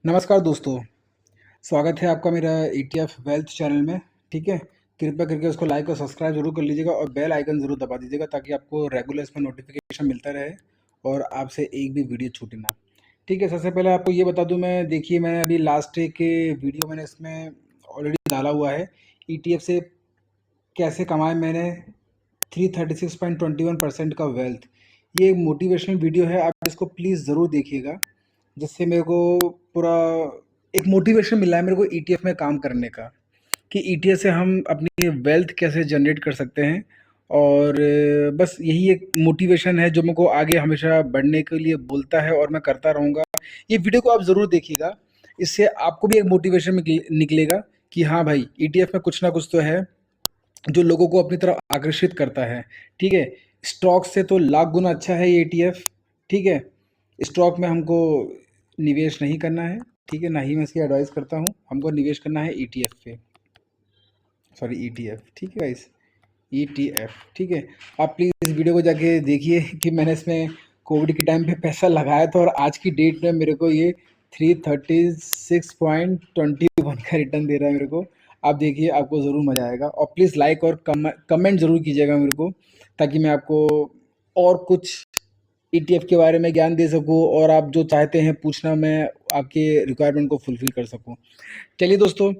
नमस्कार दोस्तों, स्वागत है आपका मेरा ETF वेल्थ चैनल में। ठीक है, कृपया करके उसको लाइक और सब्सक्राइब जरूर कर लीजिएगा और बेल आइकन ज़रूर दबा दीजिएगा ताकि आपको रेगुलर इसमें नोटिफिकेशन मिलता रहे और आपसे एक भी वीडियो छूटे ना। ठीक है, सबसे पहले आपको ये बता दूं, मैं देखिए मैंने अभी लास्ट के वीडियो मैंने इसमें ऑलरेडी डाला हुआ है। ETF से कैसे कमाए मैंने 336.21% का वेल्थ। ये एक मोटिवेशनल वीडियो है, आप इसको प्लीज़ ज़रूर देखिएगा, जिससे मेरे को पूरा एक मोटिवेशन मिला है मेरे को ETF में काम करने का, कि ETF से हम अपनी वेल्थ कैसे जनरेट कर सकते हैं। और बस यही एक मोटिवेशन है जो मेरे को आगे हमेशा बढ़ने के लिए बोलता है और मैं करता रहूँगा। ये वीडियो को आप ज़रूर देखिएगा, इससे आपको भी एक मोटिवेशन निकलेगा कि हाँ भाई, ETF में कुछ ना कुछ तो है जो लोगों को अपनी तरफ आकर्षित करता है। ठीक है, स्टॉक से तो लाख गुना अच्छा है ये ETF। ठीक है, स्टॉक में हमको निवेश नहीं करना है। ठीक है, ना ही मैं इसकी एडवाइस करता हूँ, हमको निवेश करना है ETF पे, सॉरी ETF। ठीक है गाइस, ETF। ठीक है, आप प्लीज़ इस वीडियो को जाके देखिए कि मैंने इसमें कोविड के टाइम पे पैसा लगाया था और आज की डेट में मेरे को ये 336.21 का रिटर्न दे रहा है मेरे को। आप देखिए, आपको ज़रूर मज़ा आएगा और प्लीज़ लाइक और कमेंट ज़रूर कीजिएगा मेरे को, ताकि मैं आपको और कुछ ETF के बारे में ज्ञान दे सकूँ और आप जो चाहते हैं पूछना, मैं आपके रिक्वायरमेंट को फुलफ़िल कर सकूँ। चलिए दोस्तों,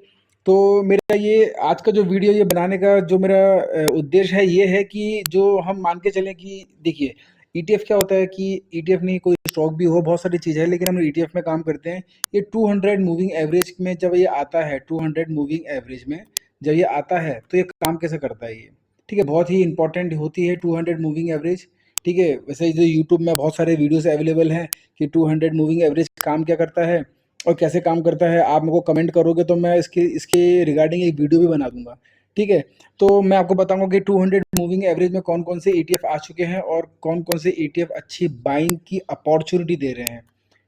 तो मेरा ये आज का जो वीडियो ये बनाने का जो मेरा उद्देश्य है, ये है कि जो हम मान के चलें कि देखिए, ETF क्या होता है कि ETF नहीं, कोई स्टॉक भी हो, बहुत सारी चीज़ है, लेकिन हम ETF में काम करते हैं। ये 200 मूविंग एवरेज में जब ये आता है, 200 मूविंग एवरेज में जब ये आता है तो ये काम कैसे करता है ये। ठीक है, बहुत ही इंपॉर्टेंट होती है 200 मूविंग एवरेज। ठीक है, वैसे जो यूट्यूब में बहुत सारे वीडियोस अवेलेबल हैं कि 200 मूविंग एवरेज काम क्या करता है और कैसे काम करता है। आप मेरे को कमेंट करोगे तो मैं इसके इसके रिगार्डिंग एक वीडियो भी बना दूंगा। ठीक है, तो मैं आपको बताऊंगा कि 200 मूविंग एवरेज में कौन कौन से ETF आ चुके हैं और कौन कौन से ETF अच्छी बाइंग की अपॉर्चुनिटी दे रहे हैं।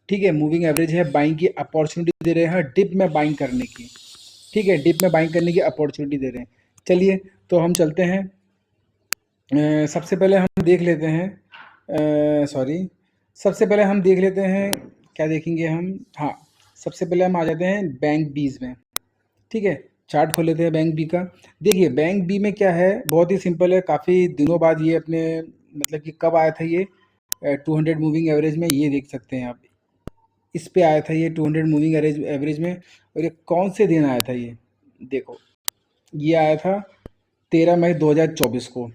ठीक है, मूविंग एवरेज है, बाइंग की अपॉर्चुनिटी दे रहे हैं, डिप में बाइंग करने की। ठीक है, डिप में बाइंग करने की अपॉर्चुनिटी दे रहे हैं। चलिए, तो हम चलते हैं। सबसे पहले हम देख लेते हैं, सॉरी, सबसे पहले हम देख लेते हैं, क्या देखेंगे हम। हाँ, सबसे पहले हम आ जाते हैं बैंक बीज में। ठीक है, चार्ट खोल लेते हैं बैंक बी का। देखिए, बैंक बी में क्या है, बहुत ही सिंपल है। काफ़ी दिनों बाद ये अपने, मतलब कि कब आया था ये 200 मूविंग एवरेज में, ये देख सकते हैं आप। इस पे आया था ये 200 मूविंग एवरेज में। और ये कौन से दिन आया था ये, देखो, ये आया था 13 मई 2024 को।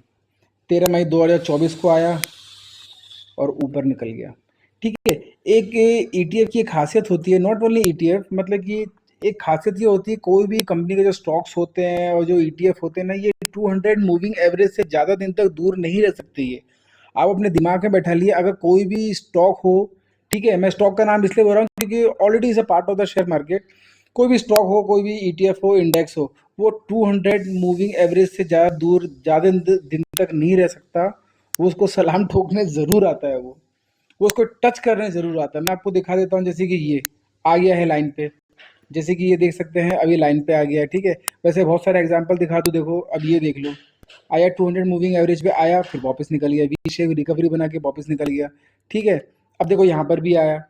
13 मई 2024 को आया और ऊपर निकल गया। ठीक है, एक ETF की एक खासियत होती है, नॉट ओनली ETF, मतलब कि एक खासियत ये होती है, कोई भी कंपनी के जो स्टॉक्स होते हैं और जो ETF होते हैं ना, ये 200 मूविंग एवरेज से ज़्यादा दिन तक दूर नहीं रह सकते ये। आप अपने दिमाग में बैठा लिए, अगर कोई भी स्टॉक हो, ठीक है, मैं स्टॉक का नाम इसलिए बोल रहा हूँ क्योंकि already is a part of the share market. कोई भी स्टॉक हो, कोई भी ETF हो, इंडेक्स हो, वो 200 मूविंग एवरेज से ज़्यादा दूर, ज़्यादा दिन तक नहीं रह सकता। वो उसको सलाम ठोकने ज़रूर आता है, वो उसको टच करने ज़रूर आता है। मैं आपको दिखा देता हूँ, जैसे कि ये आ गया है लाइन पे, जैसे कि ये देख सकते हैं, अभी लाइन पे आ गया है। ठीक है, वैसे बहुत सारे एग्जांपल दिखा दूँ, देखो अब ये देख लो, आया 200 मूविंग एवरेज पे आया, फिर वापस निकल गया, वी शेप रिकवरी बना के वापस निकल गया। ठीक है, अब देखो यहाँ पर भी आया,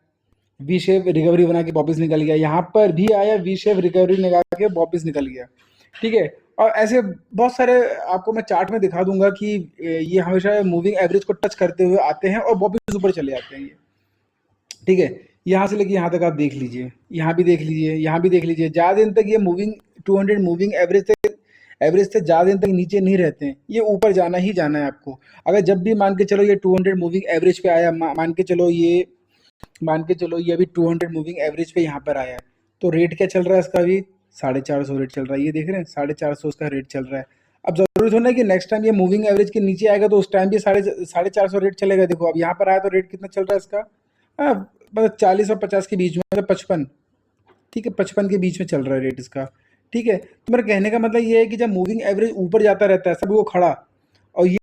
वी शेप रिकवरी बना के वापस निकल गया, यहाँ पर भी आया, वी शेप रिकवरी लगा के वापस निकल गया। ठीक है, और ऐसे बहुत सारे आपको मैं चार्ट में दिखा दूंगा कि ये हमेशा मूविंग एवरेज को टच करते हुए आते हैं और वापस ऊपर चले जाते हैं ये। ठीक है, यहाँ से लेके यहाँ तक आप देख लीजिए, यहाँ भी देख लीजिए, यहाँ भी देख लीजिए, ज़्यादा दिन तक ये मूविंग 200 मूविंग एवरेज से ज़्यादा दिन तक नीचे नहीं रहते हैं, ये ऊपर जाना ही जाना है आपको। अगर जब भी मान के चलो ये 200 मूविंग एवरेज पे आया, मान के चलो ये अभी 200 मूविंग एवरेज पे यहाँ पर आया है, तो रेट क्या चल रहा है इसका अभी? 450 रेट चल रहा है, ये देख रहे हैं, 450 उसका रेट चल रहा है। अब जरूरी थोड़ा ना कि नेक्स्ट टाइम ये मूविंग एवरेज के नीचे आएगा तो उस टाइम भी 450 रेट चलेगा। देखो अब यहाँ पर आया तो रेट कितना चल रहा है इसका, मतलब 40 और 50 के बीच में, मतलब 55। ठीक है, 55 के बीच में चल रहा है रेट इसका। ठीक है, तो मेरा कहने का मतलब ये है कि जब मूविंग एवरेज ऊपर जाता रहता है सब वो खड़ा, और ये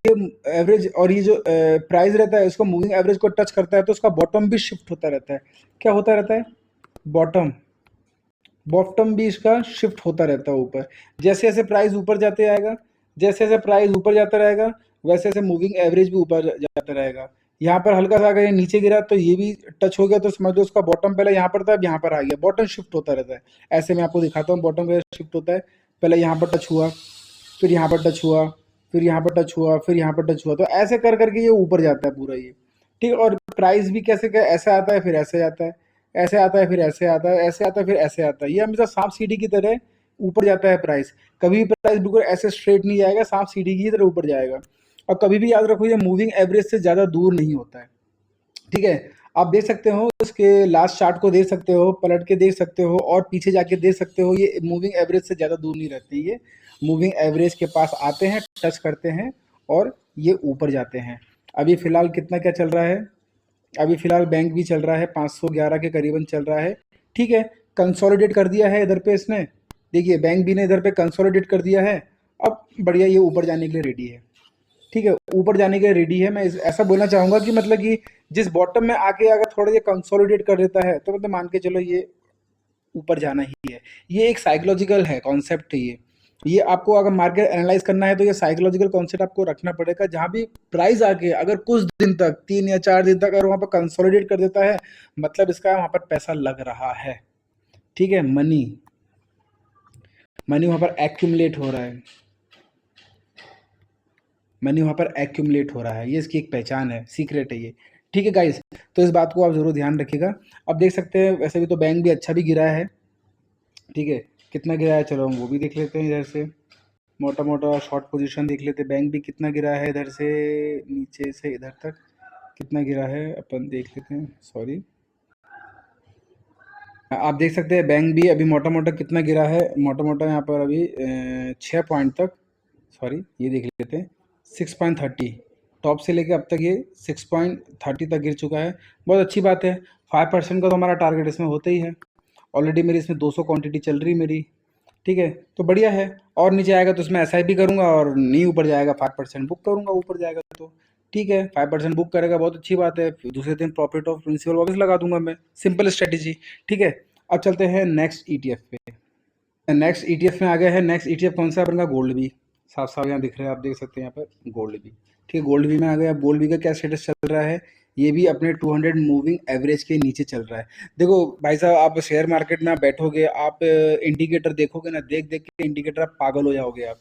एवरेज और ये जो प्राइस रहता है उसको मूविंग एवरेज को टच करता है तो उसका बॉटम भी शिफ्ट होता रहता है। क्या होता रहता है? बॉटम, बॉटम भी इसका शिफ्ट होता रहता है ऊपर। जैसे जैसे प्राइस ऊपर जाते आएगा, जैसे जैसे प्राइस ऊपर जाता रहेगा, वैसे वैसे मूविंग एवरेज भी ऊपर जाता रहेगा। यहाँ पर हल्का सा अगर ये नीचे गिरा तो ये भी टच हो गया, तो समझ लो उसका बॉटम पहले यहाँ पर था, अब यहाँ पर आ गया। बॉटम शिफ्ट होता रहता है, ऐसे मैं आपको दिखाता हूँ। बॉटम कैसे शिफ्ट होता है, पहले यहाँ पर टच हुआ, फिर यहाँ पर टच हुआ, फिर यहाँ पर टच हुआ, फिर यहाँ पर टच हुआ, तो ऐसे कर करके ये ऊपर जाता है पूरा ये। ठीक है, और प्राइस भी कैसे क्या, ऐसे आता है फिर ऐसे आता है, ऐसे आता है फिर ऐसे आता है, ऐसे आता है फिर ऐसे आता है। ये हमेशा सांप सीढ़ी की तरह ऊपर जाता है प्राइस। कभी भी प्राइस बिल्कुल ऐसे स्ट्रेट नहीं जाएगा, सांप सीढ़ी की तरह ऊपर जाएगा। और कभी भी याद रखो, ये मूविंग एवरेज से ज़्यादा दूर नहीं होता है। ठीक है, आप देख सकते हो इसके लास्ट चार्ट को, देख सकते हो, पलट के देख सकते हो, और पीछे जाके देख सकते हो। ये मूविंग एवरेज से ज़्यादा दूर नहीं रहते, ये मूविंग एवरेज के पास आते हैं, टच करते हैं, और ये ऊपर जाते हैं। अभी फ़िलहाल कितना क्या चल रहा है, अभी फ़िलहाल बैंक भी चल रहा है 511 के करीबन चल रहा है। ठीक है, कंसोलिडेट कर दिया है इधर पे इसने, देखिए बैंक भी ने इधर पे कंसोलिडेट कर दिया है। अब बढ़िया, ये ऊपर जाने के लिए रेडी है। ठीक है, ऊपर जाने के लिए रेडी है। मैं ऐसा बोलना चाहूँगा कि मतलब कि जिस बॉटम में आके अगर थोड़ा ये कंसोलिडेट कर देता है, तो मतलब मान के चलो ये ऊपर जाना ही है। ये एक साइकोलॉजिकल है कॉन्सेप्ट है ये आपको अगर मार्केट एनालाइज करना है तो ये साइकोलॉजिकल कॉन्सेप्ट आपको रखना पड़ेगा। जहाँ भी प्राइस आके अगर कुछ दिन तक, 3 या 4 दिन तक अगर वहाँ पर कंसोलिडेट कर देता है, मतलब इसका वहाँ पर पैसा लग रहा है। ठीक है, मनी मनी वहाँ पर एक्यूमुलेट हो रहा है, मनी वहाँ पर एक्यूमुलेट हो रहा है। ये इसकी एक पहचान है, सीक्रेट है ये। ठीक है गाइस, तो इस बात को आप ज़रूर ध्यान रखिएगा। अब देख सकते हैं वैसे भी तो बैंक भी अच्छा भी गिरा है। ठीक है, कितना गिरा है चलो हम वो भी देख लेते हैं इधर से। मोटा मोटा शॉर्ट पोजीशन देख लेते हैं, बैंक भी कितना गिरा है इधर से नीचे से इधर तक, कितना गिरा है अपन देख लेते हैं। सॉरी, आप देख सकते हैं बैंक भी अभी मोटा मोटा कितना गिरा है, मोटा मोटा यहाँ पर अभी 6 पॉइंट तक, सॉरी ये देख लेते हैं 6.30, टॉप से लेके अब तक ये 6.30 तक गिर चुका है। बहुत अच्छी बात है, 5% का तो हमारा टारगेट इसमें होता ही है। ऑलरेडी मेरी इसमें 200 क्वांटिटी चल रही मेरी। ठीक है, तो बढ़िया है। और नीचे आएगा तो इसमें SIP करूँगा, और नहीं ऊपर जाएगा 5% बुक करूँगा, ऊपर जाएगा तो ठीक है। 5% बुक करेगा, बहुत अच्छी बात है। फिर दूसरे दिन प्रॉफिट ऑफ प्रिंसिपल वापस लगा दूंगा मैं, सिंपल स्ट्रेटेजी। ठीक है, अब चलते हैं नेक्स्ट ETF पे। नेक्स्ट ETF में आ गया है। नेक्स्ट ETF कौन सा है अपन का, गोल्ड भी। साफ साफ यहाँ दिख रहा है, आप देख सकते हैं यहाँ पर गोल्ड भी। ठीक है, गोल्ड भी में आ गया। अब गोल्ड भी का क्या स्टेटस चल रहा है, ये भी अपने 200 मूविंग एवरेज के नीचे चल रहा है। देखो भाई साहब, आप शेयर मार्केट में आप बैठोगे, आप इंडिकेटर देखोगे ना, देख देख के इंडिकेटर आप पागल हो जाओगे आप।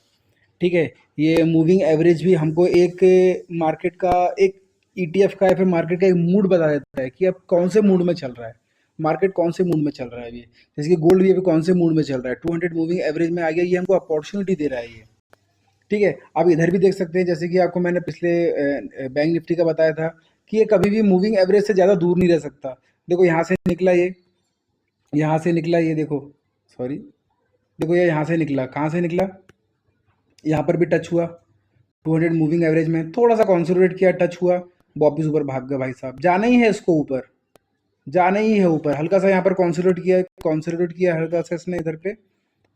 ठीक है, ये मूविंग एवरेज भी हमको एक मार्केट का, एक ETF का, या फिर मार्केट का एक मूड बता देता है कि अब कौन से मूड में चल रहा है, मार्केट कौन से मूड में चल रहा है अभी। जैसे कि गोल्ड भी अभी कौन से मूड में चल रहा है, 200 मूविंग एवरेज में आ गया, ये हमको अपॉर्चुनिटी दे रहा है ये। ठीक है, आप इधर भी देख सकते हैं, जैसे कि आपको मैंने पिछले बैंक निफ्टी का बताया था कि ये कभी भी मूविंग एवरेज से ज़्यादा दूर नहीं रह सकता। देखो यहाँ से निकला ये, यहाँ से निकला ये, देखो सॉरी, देखो ये यहाँ से निकला, कहाँ से निकला, यहाँ पर भी टच हुआ 200 मूविंग एवरेज में, थोड़ा सा कॉन्सोलिडेट किया, टच हुआ, वापिस ऊपर भाग गया। भाई साहब, जाना ही है इसको ऊपर, जाना ही है ऊपर। हल्का सा यहाँ पर कॉन्सोलिडेट किया हल्का सा इसने इधर पे।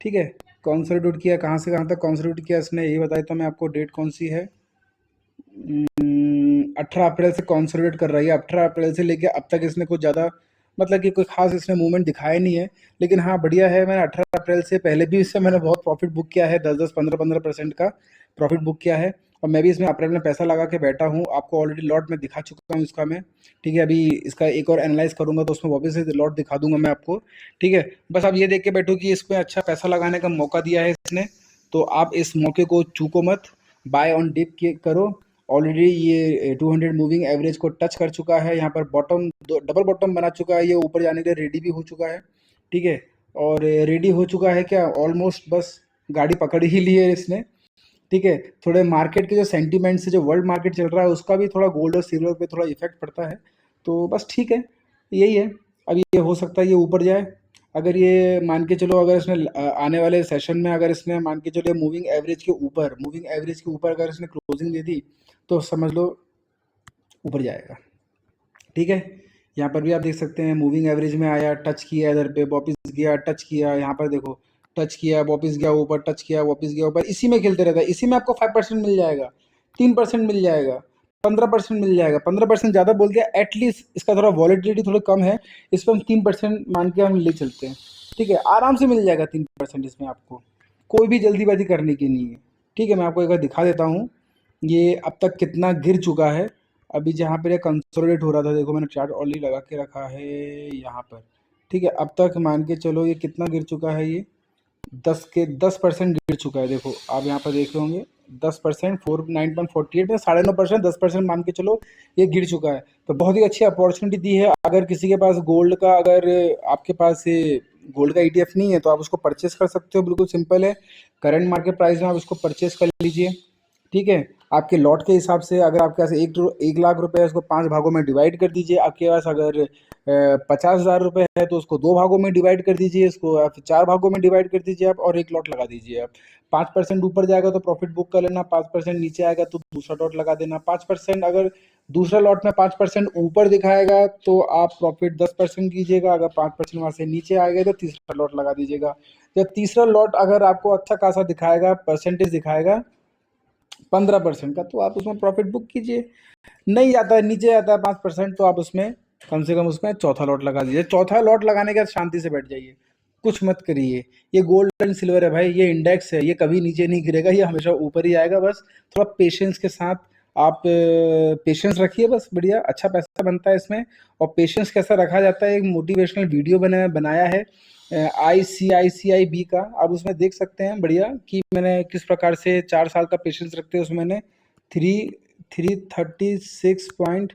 ठीक है, कॉन्सोलिडेट किया, कहाँ से कहाँ तक कॉन्सोलिडेट किया इसने, यही बताया तो मैं आपको, डेट कौन सी है, 18 अप्रैल से कॉन्सोलिडेट कर रही है। 18 अप्रैल से लेके अब तक इसने कुछ ज़्यादा, मतलब कि कोई खास इसने मूवमेंट दिखाया नहीं है। लेकिन हाँ बढ़िया है, मैंने 18 अप्रैल से पहले भी इससे मैंने बहुत प्रॉफिट बुक किया है, 10-10, 15-15% का प्रॉफिट बुक किया है। और मैं भी इसमें अप्रैल में पैसा लगा के बैठा हूँ, आपको ऑलरेडी लॉट में दिखा चुका हूँ इसका मैं। ठीक है, अभी इसका एक और एनालाइज करूँगा तो उसमें वापस से लॉट दिखा दूंगा मैं आपको। ठीक है, बस आप ये देख के बैठो कि इसमें अच्छा पैसा लगाने का मौका दिया है इसने, तो आप इस मौके को चूको मत, बाय ऑन डिप करो। ऑलरेडी ये 200 मूविंग एवरेज को टच कर चुका है, यहाँ पर बॉटम, डबल बॉटम बना चुका है, ये ऊपर जाने के लिए रेडी भी हो चुका है। ठीक है, और रेडी हो चुका है क्या, ऑलमोस्ट बस गाड़ी पकड़ ही ली है इसने। ठीक है, थोड़े मार्केट के जो सेंटीमेंट से जो वर्ल्ड मार्केट चल रहा है उसका भी थोड़ा गोल्ड और सिल्वर पे थोड़ा इफेक्ट पड़ता है, तो बस ठीक है, यही है। अब ये हो सकता है ये ऊपर जाए, अगर ये मान के चलो, अगर इसने आने वाले सेशन में अगर इसने मान के चलो मूविंग एवरेज के ऊपर अगर इसने क्लोजिंग दे दी, तो समझ लो ऊपर जाएगा। ठीक है, यहाँ पर भी आप देख सकते हैं मूविंग एवरेज में आया, टच किया, इधर पे वापस गया, टच किया, यहाँ पर देखो टच किया, वापस गया ऊपर, टच किया, वापस गया ऊपर, इसी में खेलते रहता है। इसी में आपको 5% मिल जाएगा, 3% मिल जाएगा, 15% मिल जाएगा। 15% ज़्यादा बोल दिया, एटलीस्ट इसका थोड़ा वॉलेटिलिटी थोड़ा कम है, इस पर हम 3% मान के हम ले चलते हैं। ठीक है, आराम से मिल जाएगा 3% इसमें आपको, कोई भी जल्दीबाजी करने की नहीं है। ठीक है, मैं आपको एक बार दिखा देता हूँ ये अब तक कितना गिर चुका है। अभी जहाँ पर ये कंसोलिडेट हो रहा था, देखो मैंने चार्ट ऑलरेडी लगा के रखा है यहाँ पर, ठीक है। अब तक मान के चलो ये कितना गिर चुका है, ये 10% गिर चुका है। देखो आप यहाँ पर देख रहे होंगे 10%, 9.48 में 9.5%, 10% मान के चलो ये गिर चुका है। तो बहुत ही अच्छी अपॉर्चुनिटी दी है। अगर किसी के पास गोल्ड का, अगर आपके पास गोल्ड का ETF नहीं है तो आप उसको परचेस कर सकते हो, बिल्कुल सिंपल है। करंट मार्केट प्राइस में आप उसको परचेस कर लीजिए, ठीक है। आपके लॉट के हिसाब से, अगर आपके पास 1 लाख रुपए है, उसको 5 भागों में डिवाइड कर दीजिए। आपके पास अगर 50,000 रुपए है तो उसको 2 भागों में डिवाइड कर दीजिए, इसको आप 4 भागों में डिवाइड कर दीजिए आप, और एक लॉट लगा दीजिए आप। 5% ऊपर जाएगा तो प्रॉफिट बुक कर लेना, 5% नीचे आएगा तो दूसरा लॉट लगा देना। 5%, अगर दूसरा लॉट में 5% ऊपर दिखाएगा तो आप प्रॉफिट 10% कीजिएगा। अगर 5% वहां से नीचे आएगा तो तीसरा लॉट लगा दीजिएगा। जब तीसरा लॉट अगर आपको अच्छा खासा दिखाएगा, परसेंटेज दिखाएगा 15% का, तो आप उसमें प्रॉफिट बुक कीजिए। नहीं जाता है, नीचे आता है 5%, तो आप उसमें कम से कम उसमें चौथा लॉट लगा दीजिए। चौथा लॉट लगाने के बाद शांति से बैठ जाइए, कुछ मत करिए। ये गोल्ड एंड सिल्वर है भाई, ये इंडेक्स है, ये कभी नीचे नहीं गिरेगा, ये हमेशा ऊपर ही आएगा। बस थोड़ा पेशेंस के साथ आप पेशेंस रखिए, बस बढ़िया अच्छा पैसा बनता है इसमें। और पेशेंस कैसा रखा जाता है, एक मोटिवेशनल वीडियो बनाया है ICICI का, आप उसमें देख सकते हैं बढ़िया कि मैंने किस प्रकार से 4 साल का पेशेंस रखते हैं। उसमें मैंने 336 पॉइंट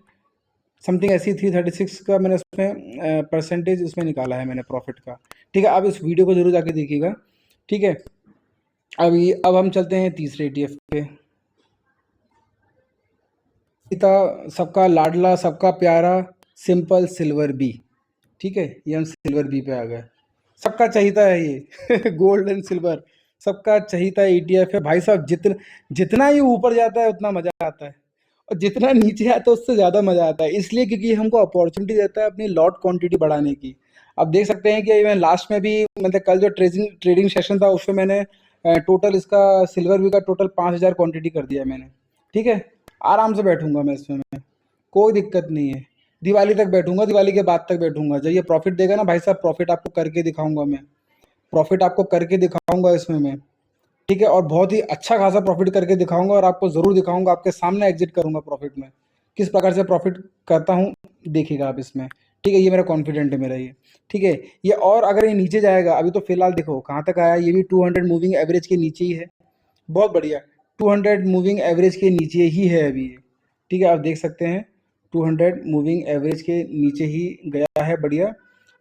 समथिंग ऐसी 336 का मैंने उसमें परसेंटेज उसमें निकाला है मैंने प्रॉफिट का, ठीक है। आप इस वीडियो को जरूर जाके देखिएगा, ठीक है। अब हम चलते हैं तीसरे ETF पे। सबका लाडला, सबका प्यारा सिंपल सिल्वर बी, ठीक है। ये हम सिल्वर बी पे आ गए। सबका चाहिता है ये गोल्ड एंड सिल्वर सबका चाहिता ETF है भाई साहब। जितना ही ऊपर जाता है उतना मजा आता है, और जितना नीचे आता है उससे ज्यादा मजा आता है। इसलिए क्योंकि हमको अपॉर्चुनिटी देता है अपनी लॉट क्वांटिटी बढ़ाने की। आप देख सकते हैं कि मैं लास्ट में भी, मतलब कल जो ट्रेडिंग सेशन था उसमें मैंने टोटल इसका सिल्वर बी का टोटल 5,000 क्वांटिटी कर दिया मैंने, ठीक है। आराम से बैठूंगा मैं इसमें, मैं कोई दिक्कत नहीं है। दिवाली तक बैठूंगा, दिवाली के बाद तक बैठूंगा। जब ये प्रॉफिट देगा ना भाई साहब, प्रॉफिट आपको करके दिखाऊंगा मैं, प्रॉफिट आपको करके दिखाऊंगा इसमें मैं, ठीक है। और बहुत ही अच्छा खासा प्रॉफिट करके दिखाऊंगा, और आपको जरूर दिखाऊंगा, आपके सामने एग्जिट करूंगा प्रॉफिट में, किस प्रकार से प्रॉफिट करता हूँ देखिएगा आप इसमें, ठीक है। ये मेरा कॉन्फिडेंट है मेरा ये, ठीक है। ये और अगर ये नीचे जाएगा, अभी तो फिलहाल देखो कहाँ तक आया, ये भी 200 मूविंग एवरेज के नीचे ही है, बहुत बढ़िया। 200 मूविंग एवरेज के नीचे ही है अभी ये, ठीक है। आप देख सकते हैं 200 मूविंग एवरेज के नीचे ही गया है, बढ़िया।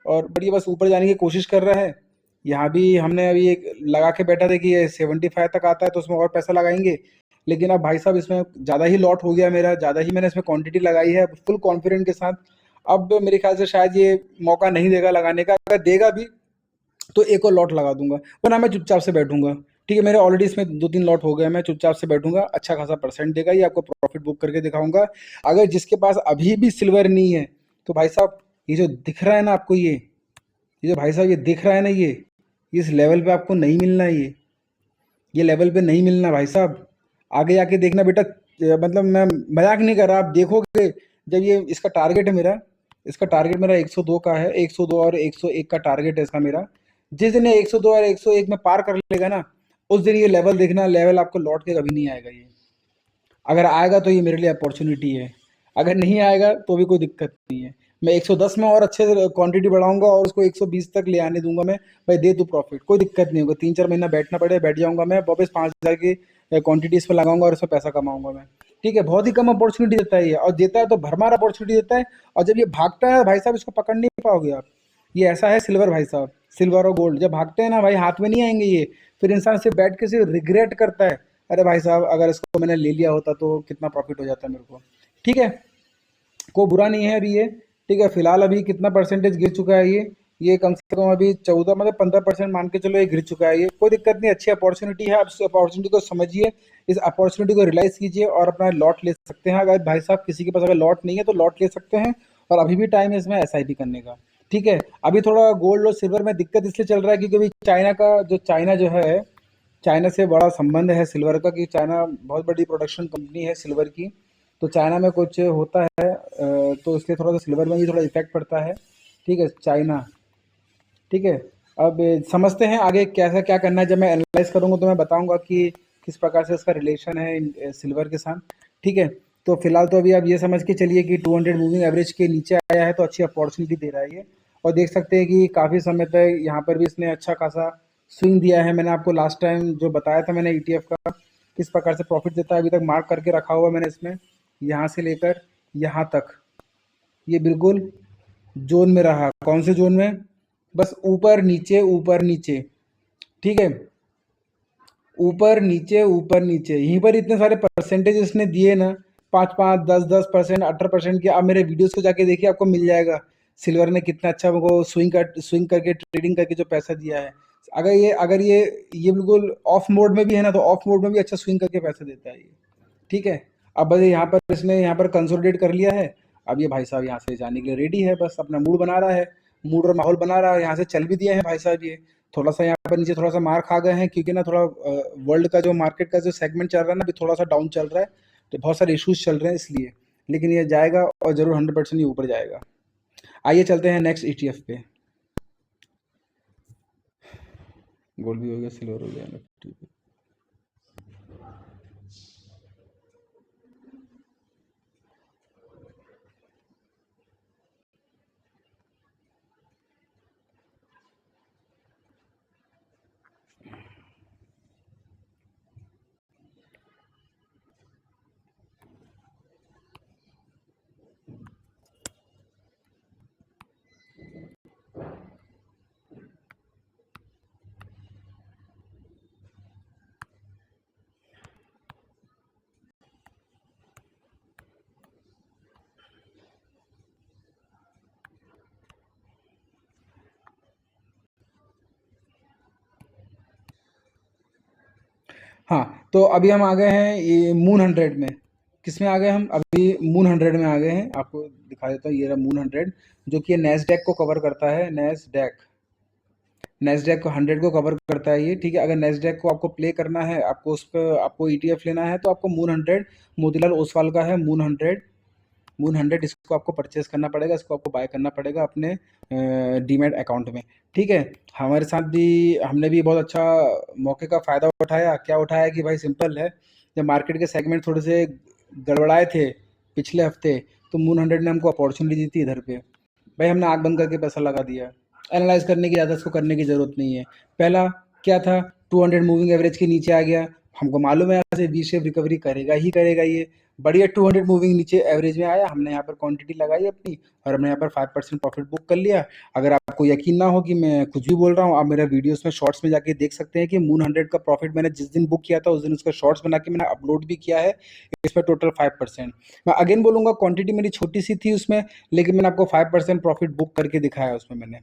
और बढ़िया बस ऊपर जाने की कोशिश कर रहा है। यहाँ भी हमने अभी एक लगा के बैठा था कि ये 75 तक आता है तो उसमें और पैसा लगाएंगे, लेकिन अब भाई साहब इसमें ज़्यादा ही लॉट हो गया मेरा, ज़्यादा ही मैंने इसमें क्वांटिटी लगाई है फुल कॉन्फिडेंट के साथ। अब मेरे ख्याल से शायद ये मौका नहीं देगा लगाने का, अगर देगा भी तो एक और लॉट लगा दूंगा, वरना मैं चुपचाप से बैठूंगा, ठीक है। मेरे ऑलरेडी इसमें 2-3 लॉट हो गए, मैं चुपचाप से बैठूंगा। अच्छा खासा परसेंट देगा ये, आपको प्रॉफिट बुक करके दिखाऊंगा। अगर जिसके पास अभी भी सिल्वर नहीं है तो भाई साहब ये जो दिख रहा है ना आपको, ये जो भाई साहब ये दिख रहा है ना, ये इस लेवल पे आपको नहीं मिलना है, ये लेवल पे नहीं मिलना भाई साहब। आगे जाके देखना बेटा, मतलब मैं मजाक नहीं कर रहा, आप देखोगे जब ये इसका टारगेट है मेरा, इसका टारगेट मेरा 102 का है, 102 और 101 का टारगेट है इसका मेरा। जिस दिन ये 102 और 101 में पार कर लेगा ना, उस दिन ये लेवल देखना, लेवल आपको लौट के कभी नहीं आएगा ये। अगर आएगा तो ये मेरे लिए अपॉर्चुनिटी है, अगर नहीं आएगा तो भी कोई दिक्कत नहीं है। मैं 110 में और अच्छे से क्वांटिटी बढ़ाऊंगा और उसको 120 तक ले आने दूंगा मैं। भाई दे दो प्रॉफिट, कोई दिक्कत नहीं होगा। 3-4 महीना बैठना पड़े, बैठ जाऊंगा मैं, वापस 5,000 की क्वांटिटी इस पर लगाऊंगा और इसमें पैसा कमाऊंगा मैं, ठीक है। बहुत ही कम अपॉर्चुनिटी देता है ये, और देता है तो भरमार अपॉर्चुनिटी देता है। और जब ये भागता है भाई साहब, इसको पकड़ नहीं पाओगे आप। ये ऐसा है सिल्वर भाई साहब, सिल्वर और गोल्ड जब भागते हैं ना भाई, हाथ में नहीं आएंगे ये। फिर इंसान सिर्फ बैठ के सिर्फ रिग्रेट करता है, अरे भाई साहब अगर इसको मैंने ले लिया होता तो कितना प्रॉफिट हो जाता मेरे को, ठीक है। कोई बुरा नहीं है अभी ये, ठीक है। फिलहाल अभी कितना परसेंटेज गिर चुका है ये कम से कम अभी 14, मतलब 15% मान के चलो ये गिर चुका है। ये कोई दिक्कत नहीं, अच्छी अपॉर्चुनिटी है। आप इस अपॉर्चुनिटी को समझिए, इस अपॉर्चुनिटी को रियलाइज कीजिए और अपना लॉट ले सकते हैं। अगर भाई साहब किसी के पास अगर लॉट नहीं है तो लॉट ले सकते हैं, और अभी भी टाइम है इसमें SIP करने का, ठीक है। अभी थोड़ा गोल्ड और सिल्वर में दिक्कत इसलिए चल रहा है क्योंकि अभी चाइना जो है, चाइना से बड़ा संबंध है सिल्वर का, कि चाइना बहुत बड़ी प्रोडक्शन कंपनी है सिल्वर की। तो चाइना में कुछ होता है, तो इसलिए थोड़ा सा सिल्वर में भी थोड़ा इफेक्ट पड़ता है, ठीक है। चाइना, ठीक है। अब समझते हैं आगे कैसा क्या करना है। जब मैं एनालाइज करूंगा तो मैं बताऊंगा कि किस प्रकार से इसका रिलेशन है सिल्वर के साथ, ठीक है। तो फिलहाल तो अभी आप ये समझ के चलिए कि 200 मूविंग एवरेज के नीचे आया है, तो अच्छी अपॉर्चुनिटी दे रहा है ये। और देख सकते हैं कि काफ़ी समय तक यहाँ पर भी इसने अच्छा खासा स्विंग दिया है। मैंने आपको लास्ट टाइम जो बताया था मैंने ईटीएफ का किस प्रकार से प्रॉफिट देता है, अभी तक मार्क करके रखा हुआ है मैंने इसमें, यहाँ से लेकर यहाँ तक ये बिल्कुल जोन में रहा। कौन से जोन में? बस ऊपर नीचे, ठीक है, ऊपर नीचे यहीं पर इतने सारे परसेंटेज इसने दिए ना, 5-5, 10-10%, 18% की। आप मेरे वीडियोस को जाके देखिए, आपको मिल जाएगा सिल्वर ने कितना अच्छा हमको स्विंग करके ट्रेडिंग करके जो पैसा दिया है। अगर ये बिल्कुल ऑफ मोड में भी है ना, तो ऑफ मोड में भी अच्छा स्विंग करके पैसा देता है ये, ठीक है। अब बस यहाँ पर इसने यहाँ पर कंसोलिडेट कर लिया है। अब ये भाई साहब यहाँ से जाने के लिए रेडी है, बस अपना मूड बना रहा है, मूड और माहौल बना रहा है। यहाँ से चल भी दिया है भाई साहब ये। थोड़ा सा यहाँ पर नीचे थोड़ा सा मार खा गए हैं, क्योंकि ना थोड़ा वर्ल्ड का जो मार्केट का जो सेगमेंट चल रहा है ना, अभी थोड़ा सा डाउन चल रहा है, तो बहुत सारे इश्यूज चल रहे हैं इसलिए। लेकिन ये जाएगा और जरूर 100% ये ऊपर जाएगा। आइए चलते हैं नेक्स्ट ईटीएफ पे। गोल्ड भी हो गया, सिल्वर हो गया, NFT पे। हाँ, तो अभी हम आ गए हैं ये मून 100 में। किस में आ गए हम? अभी मून 100 में आ गए हैं। आपको दिखा देता हूँ, ये रहा मून 100, जो कि नैस्डैक को कवर करता है। नैस्डैक को 100 को कवर करता है ये, ठीक है। अगर नैस्डैक को आपको प्ले करना है, आपको उस पर आपको ईटीएफ लेना है, तो आपको मून 100 मोतीलाल ओसवाल का है मून 100 इसको आपको परचेस करना पड़ेगा, इसको आपको बाय करना पड़ेगा अपने डीमैट अकाउंट में, ठीक है। हमारे साथ भी हमने भी बहुत अच्छा मौके का फ़ायदा उठाया। क्या उठाया कि भाई सिंपल है, जब मार्केट के सेगमेंट थोड़े से गड़बड़ाए थे पिछले हफ्ते, तो मून 100 ने हमको अपॉर्चुनिटी दी थी इधर पे। भाई हमने आँख बंद करके पैसा लगा दिया। एनालाइज़ करने की ज़्यादा इसको करने की ज़रूरत नहीं है। पहला क्या था, 200 मूविंग एवरेज के नीचे आ गया, हमको मालूम है यहाँ से वी शेप रिकवरी करेगा ही करेगा ये। बढ़िया 200 मूविंग नीचे एवरेज में आया, हमने यहाँ पर क्वांटिटी लगाई अपनी, और हमने यहाँ पर 5% प्रॉफिट बुक कर लिया। अगर आपको यकीन ना हो कि मैं कुछ भी बोल रहा हूँ, आप मेरा वीडियोस में शॉर्ट्स में जाके देख सकते हैं कि मून 100 का प्रॉफिट मैंने जिस दिन बुक किया था, उस दिन उसका शॉर्ट्स बना के मैंने अपलोड भी किया है। इस पर टोटल 5%। मैं अगेन बोलूँगा, क्वांटिटी मेरी छोटी सी थी उसमें, लेकिन मैंने आपको 5% प्रॉफिट बुक करके दिखाया उसमें मैंने,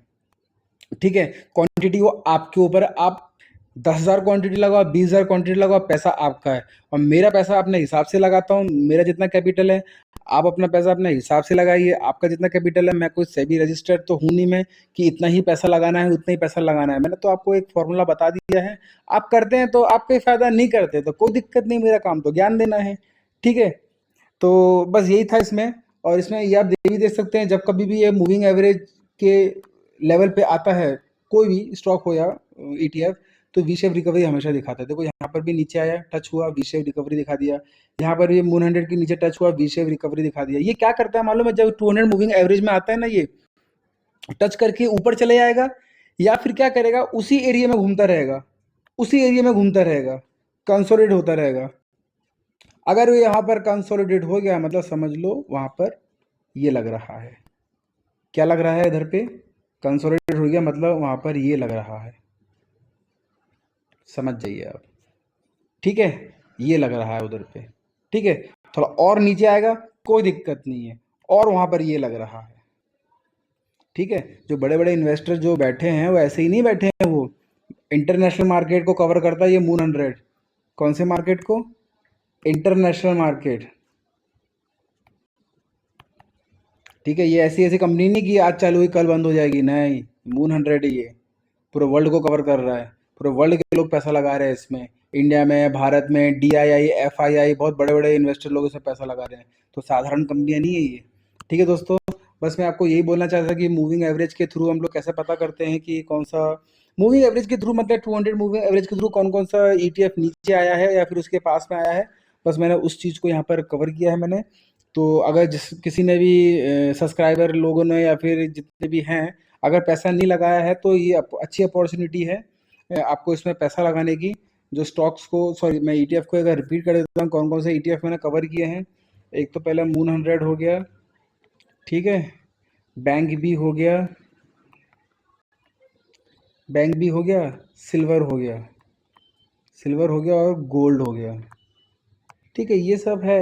ठीक है। क्वांटिटी वो आपके ऊपर है, आप 10,000 क्वांटिटी लगाओ, 20,000 क्वांटिटी लगाओ, पैसा आपका है। और मेरा पैसा अपने हिसाब से लगाता हूँ। मेरा जितना कैपिटल है, आप अपना पैसा अपने हिसाब से लगाइए। आपका जितना कैपिटल है, मैं कोई सेबी रजिस्टर्ड तो हूँ नहीं मैं कि इतना ही पैसा लगाना है, उतना ही पैसा लगाना है। मैंने तो आपको एक फॉर्मूला बता दिया है, आप करते हैं तो आपका ही फायदा, नहीं करते तो कोई दिक्कत नहीं, मेरा काम तो ज्ञान देना है, ठीक है। तो बस यही था इसमें। और इसमें ये आप ये भी देख सकते हैं, जब कभी भी ये मूविंग एवरेज के लेवल पे आता है, कोई भी स्टॉक हो या ईटीएफ, तो वी शेप रिकवरी हमेशा दिखाता है। देखो यहाँ पर भी नीचे आया, टच हुआ, वी शेप रिकवरी दिखा दिया। यहाँ पर भी मून 100 के नीचे टच हुआ, वी शेप रिकवरी दिखा दिया। ये क्या करता है मालूम है? जब 200 मूविंग एवरेज में आता है ना, ये टच करके ऊपर चले जाएगा, या फिर क्या करेगा, उसी एरिया में घूमता रहेगा, उसी एरिया में घूमता रहेगा, कंसोलिडेट होता रहेगा। अगर वो यहाँ पर कंसोलिडेट हो गया, मतलब समझ लो वहाँ पर ये लग रहा है। क्या लग रहा है? इधर पे कंसोलिडेट हो गया, मतलब वहाँ पर ये लग रहा है, समझ जाइए आप, ठीक है। ये लग रहा है उधर पे, ठीक है। थोड़ा और नीचे आएगा, कोई दिक्कत नहीं है, और वहाँ पर ये लग रहा है, ठीक है। जो बड़े बड़े इन्वेस्टर जो बैठे हैं, वो ऐसे ही नहीं बैठे हैं, वो इंटरनेशनल मार्केट को कवर करता है ये मून 100। कौन से मार्केट को? इंटरनेशनल मार्केट, ठीक है। ये ऐसी ऐसी कंपनी नहीं कि आज चालू हुई कल बंद हो जाएगी, नहीं। मून 100 ही ये पूरे वर्ल्ड को कवर कर रहा है। पूरे वर्ल्ड के लोग पैसा लगा रहे हैं इसमें, इंडिया में, भारत में, DII, FII, बहुत बड़े बड़े इन्वेस्टर लोग इसमें पैसा लगा रहे हैं। तो साधारण कंपनियां नहीं है ये, ठीक है दोस्तों। बस मैं आपको यही बोलना चाहता था कि मूविंग एवरेज के थ्रू हम लोग कैसे पता करते हैं कि कौन सा मूविंग एवरेज के थ्रू, मतलब 200 मूविंग एवरेज के थ्रू कौन कौन सा ETF नीचे आया है या फिर उसके पास में आया है, बस मैंने उस चीज़ को यहाँ पर कवर किया है मैंने। तो अगर किसी ने भी सब्सक्राइबर लोगों ने या फिर जितने भी हैं, अगर पैसा नहीं लगाया है तो ये अच्छी अपॉर्चुनिटी है आपको इसमें पैसा लगाने की। जो स्टॉक्स को, सॉरी, मैं ईटीएफ को अगर रिपीट कर देता हूँ कौन कौन से ईटीएफ मैंने कवर किए हैं। एक तो पहले मून 100 हो गया, ठीक है, बैंक भी हो गया, बैंक भी हो गया, सिल्वर हो गया, सिल्वर हो गया और गोल्ड हो गया, ठीक है। ये सब है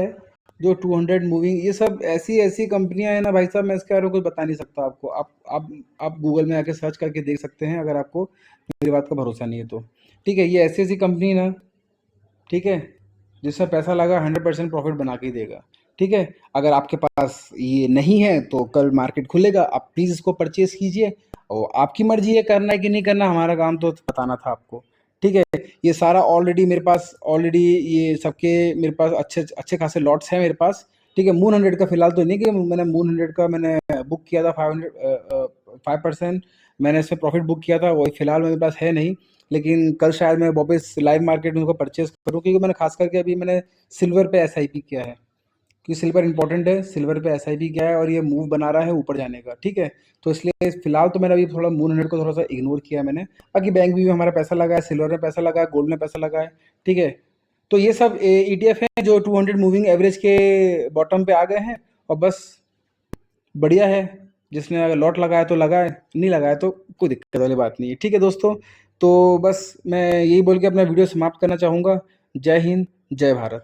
जो 200 मूविंग, ये सब ऐसी ऐसी कंपनियां हैं ना भाई साहब, मैं इसके बारे में कुछ बता नहीं सकता आपको। आप गूगल में आके सर्च करके देख सकते हैं अगर आपको मेरी बात का भरोसा नहीं है तो, ठीक है। ये ऐसी ऐसी कंपनी ना, ठीक है, जिसमें पैसा लगा 100% प्रॉफिट बना के ही देगा, ठीक है। अगर आपके पास ये नहीं है तो कल मार्केट खुलेगा, आप प्लीज़ इसको परचेज कीजिए, और आपकी मर्जी है करना है कि नहीं करना, हमारा काम तो बताना था आपको, ठीक है। ये सारा ऑलरेडी मेरे पास, ऑलरेडी ये सबके मेरे पास अच्छे अच्छे खासे लॉट्स हैं मेरे पास, ठीक है। मून 100 का फिलहाल तो नहीं कि मैंने मून 100 का मैंने बुक किया था 5% मैंने इसमें प्रॉफिट बुक किया था, वो फिलहाल मेरे पास है नहीं। लेकिन कल शायद मैं वापस लाइव मार्केट में उनको परचेज करूँ, क्योंकि मैंने खास करके अभी मैंने सिल्वर पे एसआईपी किया है, क्योंकि सिल्वर इंपॉर्टेंट है। सिल्वर पे एसआईपी किया है और ये मूव बना रहा है ऊपर जाने का, ठीक है। तो इसलिए फिलहाल तो मैंने अभी थोड़ा मून 100 को थोड़ा सा इग्नोर किया है मैंने। बाकी बैंक भी हमारा पैसा लगा है, सिल्वर में पैसा लगा है, गोल्ड में पैसा लगा है, ठीक है। तो ये सब ईटीएफ हैं जो 200 मूविंग एवरेज के बॉटम पे आ गए हैं, और बस बढ़िया है। जिसने अगर लॉट लगाया तो लगाए, नहीं लगाया तो कोई दिक्कत वाली बात नहीं है, ठीक है दोस्तों। तो बस मैं यही बोल के अपना वीडियो समाप्त करना चाहूँगा। जय हिंद, जय भारत।